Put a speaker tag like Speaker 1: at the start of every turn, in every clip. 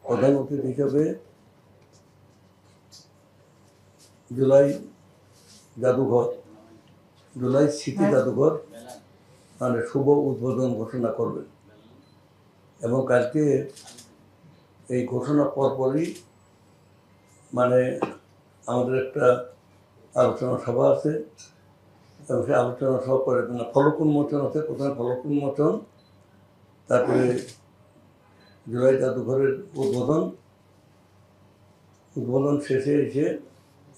Speaker 1: প্রধান অতিথি হিসেবে জুলাই জাদুঘর, জুলাই স্মৃতি জাদুঘর মানে শুভ উদ্বোধন ঘোষণা করবেন। এবং কালকে এই ঘোষণা পরপরই মানে আমাদের একটা আলোচনা সভা আছে, এবং সেই আলোচনা সভা পরে ফলক উন্মোচন আছে। প্রথমে ফলক উন্মোচন, তারপরে জুলাই জাদুঘরের উদ্বোধন শেষে এসে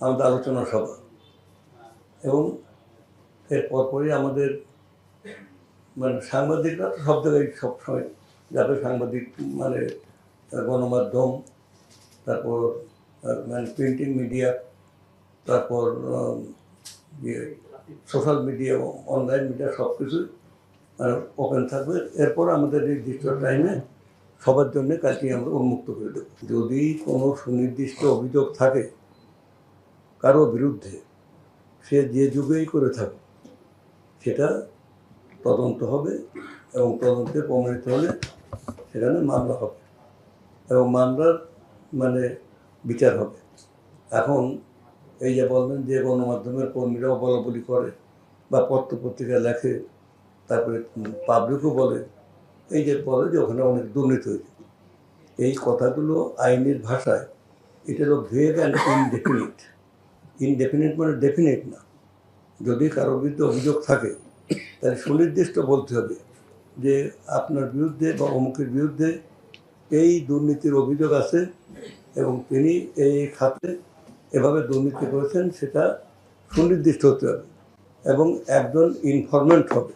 Speaker 1: আমাদের আলোচনা সভা, এবং এর পরপরই আমাদের মানে সাংবাদিকরা তো সব জায়গায় সবসময় যাবে, সাংবাদিক মানে গণমাধ্যম, তারপর মানে প্রিন্টিং মিডিয়া, তারপর সোশ্যাল মিডিয়া, অনলাইন মিডিয়া, সব কিছু মানে ওপেন থাকবে। এরপর আমাদের নির্দিষ্ট টাইমে সবার জন্য কাজটি আমরা উন্মুক্ত করে দেব। যদি কোনো সুনির্দিষ্ট অভিযোগ থাকে কারো বিরুদ্ধে, সে যে যুগেই করে থাকে, সেটা তদন্ত হবে, এবং তদন্তে প্রমাণিত হলে সেখানে মামলা হবে, এবং মামলার মানে বিচার হবে। এখন এই যে বলবেন যে গণমাধ্যমের কর্মীরাও বলাবলি করে বা পত্রপত্রিকা লেখে, তারপরে পাবলিকও বলে, এই যে বলে যে ওখানে অনেক দুর্নীতি হয়েছে, এই কথাগুলো আইনের ভাষায় এটা হলো ভেগ অ্যান্ড ইনডেফিনিট। ইনডেফিনিট মানে ডেফিনিট না। যদি কারোর বিরুদ্ধে অভিযোগ থাকে তাহলে সুনির্দিষ্ট বলতে হবে যে আপনার বিরুদ্ধে বা অমুকের বিরুদ্ধে এই দুর্নীতির অভিযোগ আছে, এবং তিনি এই খাতে এভাবে দুর্নীতি করেছেন, সেটা সুনির্দিষ্ট হতে হবে, এবং একজন ইনফরমেন্ট হবে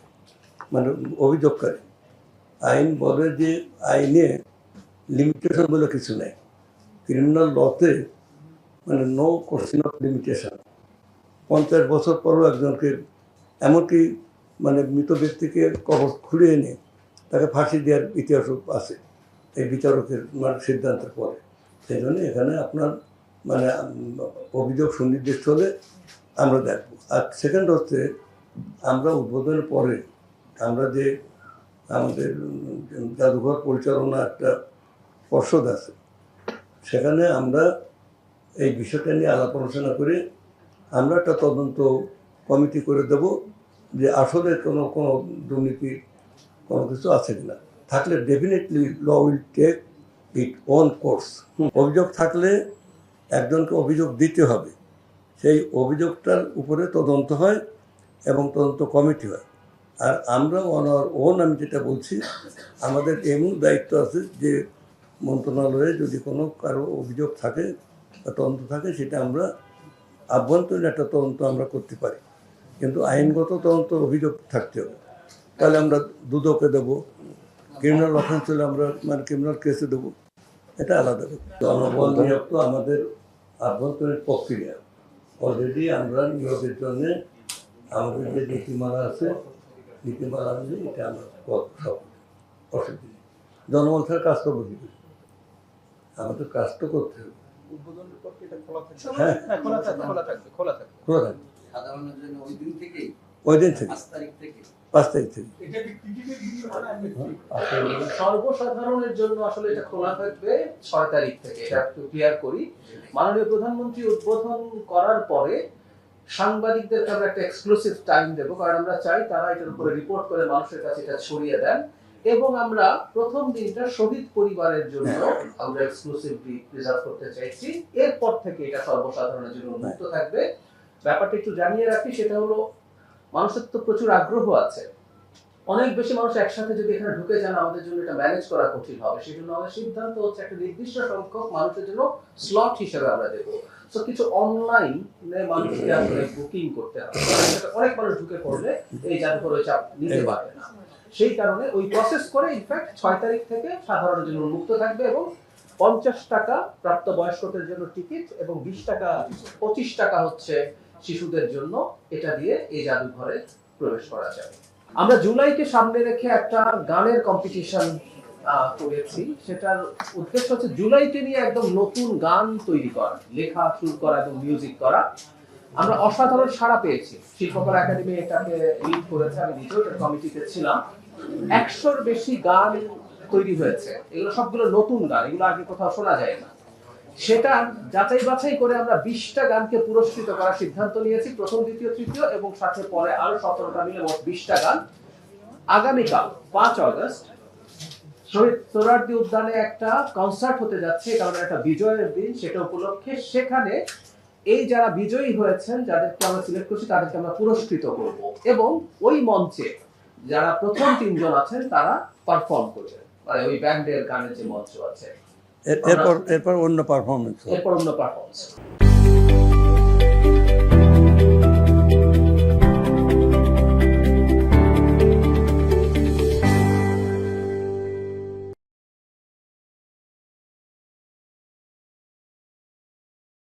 Speaker 1: মানে অভিযোগকারী। আইন বলে যে আইনে লিমিটেশন বলে কিছু নেই। ক্রিমিনাল লতে মানে নো কোশ্চেন অফ লিমিটেশন। 50 বছর পরও একজনকে, এমনকি মানে মৃত ব্যক্তিকে কবর খুলে এনে তাকে ফাঁসি দেওয়ার ইতিহাসও আছে এই বিচারকের মানে সিদ্ধান্তের পরে। সেই জন্য এখানে আপনার মানে অভিযোগ সুনির্দিষ্ট হলে আমরা দেখব। আর সেকেন্ড হচ্ছে, আমরা উদ্বোধনের পরে আমরা যে আমাদের জাদুঘর পরিচালনা একটা পর্ষদ আছে, সেখানে আমরা এই বিষয়টা নিয়ে আলাপ আলোচনা করে আমরা একটা তদন্ত কমিটি করে দেব যে আসলে কোনো দুর্নীতি কোনো কিছু আছে কিনা। থাকলে definitely law will take it own course. অভিযোগ থাকলে একজনকে অভিযোগ দিতে হবে, সেই অভিযোগটার উপরে তদন্ত হয় এবং তদন্ত কমিটি হয়। আর আমরা আমি যেটা বলছি, আমাদের এমন দায়িত্ব আছে যে মন্ত্রণালয়ে যদি কোনো কারো অভিযোগ থাকে বা তদন্ত থাকে, সেটা আমরা আভ্যন্তরীণ একটা তদন্ত আমরা করতে পারি, কিন্তু আইনগত তদন্ত অভিযোগ থাকতে হবে। তাহলে আমরা দুদকে দেবো, ক্রিমিনাল অফেন্স হলে আমরা মানে ক্রিমিনাল কেসে দেবো, এটা আলাদা। জনবল নিয়োগ তো আমাদের আভ্যন্তরীণ প্রক্রিয়া। অলরেডি আমরা নিয়োগের জন্যে আমাদের যে নীতিমালা আছে, নীতিমালা অনুযায়ী এটা আমরা সব অসুবিধা। জনবল ছাড়া কাজ তো বুঝি, আমাদের কাজ তো করতে হবে। হ্যাঁ, খোলা থাকবে ওই দিন থেকে 5 তারিখ থেকে।
Speaker 2: সর্বসাধারণের জন্য আসলে এটা খোলা থাকবে 6 তারিখ থেকে। এটা একটু ক্লিয়ার করি। মাননীয় প্রধানমন্ত্রী উদ্বোধন করার পরে সাংবাদিকদেরকে আমরা একটা এক্সক্লুসিভ টাইম দেব, কারণ আমরা চাই তারা এটার উপরে রিপোর্ট করে মানুষের কাছে এটা ছড়িয়ে দেন, এবং আমরা প্রথম দিনটা শহীদ পরিবারের জন্য আমরা এক্সক্লুসিভলি রিজার্ভ করতে চাইছি। এরপর থেকে এটা সর্বসাধারণের জন্য উন্মুক্ত থাকবে। ব্যাপারটা একটু জানিয়ে রাখি, সেটা হলো মানুষের তো প্রচুর আগ্রহ আছে, অনেক বেশি মানুষ একসাথে যদি এখানে ঢুকে যান আমাদের জন্য এটা ম্যানেজ করা কঠিন হবে। সেই জন্য আমাদের সিদ্ধান্ত হচ্ছে একটা নির্দিষ্ট সংখ্যক মানুষের জন্য স্লট হিসেবে আমরা দেবো। তো কিছু অনলাইনে মানুষকে আসলে বুকিং করতে হবে, অনেক মানুষ ঢুকে পড়লে এই জাদুঘর চাপ নিতে পারবে না। সেই কারণে ওই প্রসেস করে ইনফ্যাক্ট 6 তারিখ থেকে সাধারণের জন্য উন্মুক্ত থাকবে, এবং 50 টাকা প্রাপ্তবয়স্কদের জন্য টিকিট, এবং 20 টাকা 25 টাকা হচ্ছে শিশুদের জন্য। এটা দিয়ে এই জাদুঘরে প্রবেশ করা যাবে। আমরা জুলাইকে সামনে রেখে একটা গানের কম্পিটিশন করেছি। সেটার উদ্দেশ্য হচ্ছে জুলাইকে নিয়ে একদম নতুন গান তৈরি করা, লেখা, সুর করা এবং মিউজিক করা। আমরা অসাধারণ সাড়া পেয়েছি। শিল্পকলা একাডেমি এটাকে লিড করেছে, আমি নিজেও এটার কমিটিতে ছিলাম। 100-র বেশি গান তৈরি হয়েছে, এগুলো সবগুলো নতুন গান, এগুলো আগে কোথাও শোনা যায় না। সেটা যাচাই বাছাই করে আমরা 20টা গানকে পুরস্কৃত করার সিদ্ধান্ত নিয়েছি, প্রথম, দ্বিতীয়, তৃতীয় এবং সাথে পরে আরো 17টা মিলে মোট 20টা গান। আগামীকাল 5 আগস্ট শহীদ সোহরাওয়ার্দী উদ্যানে একটা কনসার্ট হতে যাচ্ছে, কারণ একটা বিজয়ের দিন, সেটা উপলক্ষে সেখানে এই যারা বিজয়ী হয়েছেন, যাদেরকে আমরা সিলেক্ট করছি, তাদেরকে আমরা পুরস্কৃত করব এবং ওই মঞ্চে যারা প্রথম 3 জন আছেন তারা পারফর্ম করবেন, মানে ওই ব্যান্ডের গানের যে মঞ্চ আছে,
Speaker 1: এরপর অন্য পারফরমেন্স
Speaker 2: এরপর অন্য পারফরমেন্স।